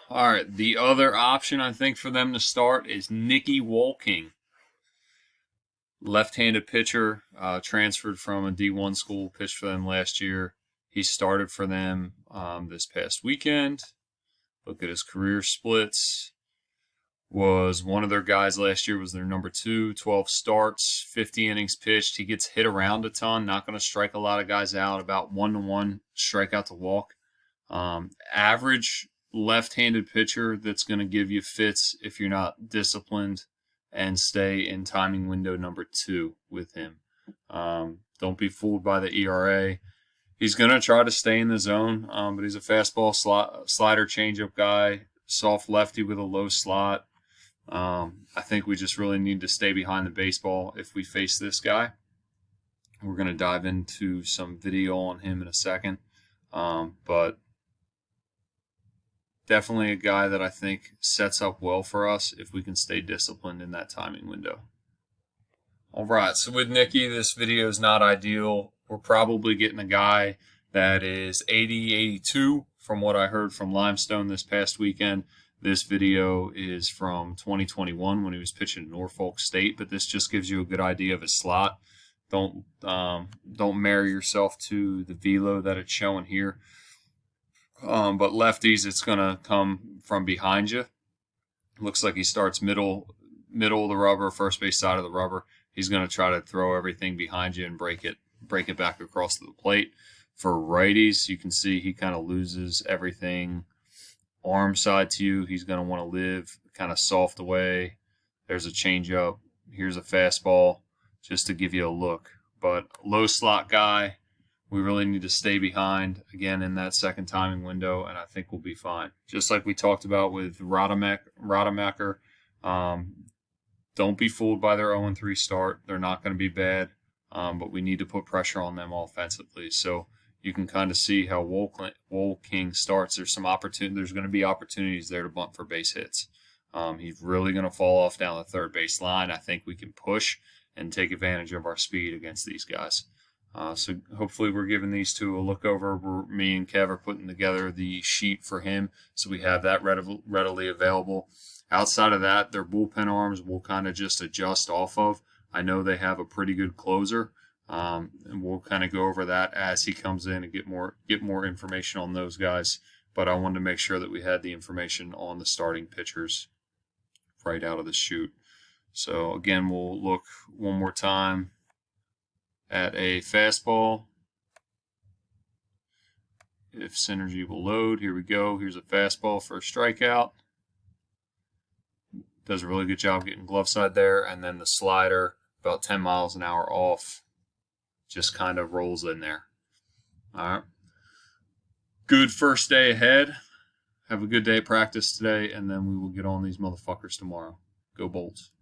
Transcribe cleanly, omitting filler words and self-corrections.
All right, the other option I think for them to start is Nicky Wohleking, left-handed pitcher, transferred from a D1 school, pitched for them last year. He started for them this past weekend. Look at his career splits. Was one of their guys last year, was their number 2, 12 starts, 50 innings pitched. He gets hit around a ton, not going to strike a lot of guys out, about 1-to-1 strikeout to walk. Average left-handed pitcher that's going to give you fits if you're not disciplined and stay in timing window number 2 with him. Don't be fooled by the ERA. He's going to try to stay in the zone, but he's a fastball slider changeup guy, soft lefty with a low slot. I think we just really need to stay behind the baseball if we face this guy. We're going to dive into some video on him in a second, but definitely a guy that I think sets up well for us if we can stay disciplined in that timing window. All right, so with Nicky, this video is not ideal. We're probably getting a guy that is 80-82 from what I heard from Limestone this past weekend. This video is from 2021 when he was pitching at Norfolk State, but this just gives you a good idea of his slot. Don't marry yourself to the velo that it's showing here. But lefties, it's going to come from behind you. Looks like he starts middle of the rubber, first base side of the rubber. He's going to try to throw everything behind you and break it back across the plate. For righties, you can see he kind of loses everything arm side to you. He's going to want to live kind of soft away. There's a changeup. Here's a fastball just to give you a look. But low slot guy, we really need to stay behind again in that second timing window, and I think we'll be fine. Just like we talked about with Rademacher, don't be fooled by their 0-3 start. They're not going to be bad, but we need to put pressure on them offensively. So you can kind of see how Wohleking starts. There's going to be opportunities there to bunt for base hits. He's really going to fall off down the third base line. I think we can push and take advantage of our speed against these guys. So hopefully we're giving these two a look over. Me and Kev are putting together the sheet for him, so we have that readily available. Outside of that, their bullpen arms we'll kind of just adjust off of. I know they have a pretty good closer, and we'll kind of go over that as he comes in and get more information on those guys. But I wanted to make sure that we had the information on the starting pitchers right out of the chute. So again, we'll look one more time at a fastball. If Synergy will load, here we go. Here's a fastball for a strikeout. Does a really good job getting glove side there. And then the slider, about 10 miles an hour off, just kind of rolls in there. All right. Good first day ahead. Have a good day of practice today, and then we will get on these motherfuckers tomorrow. Go Bolts.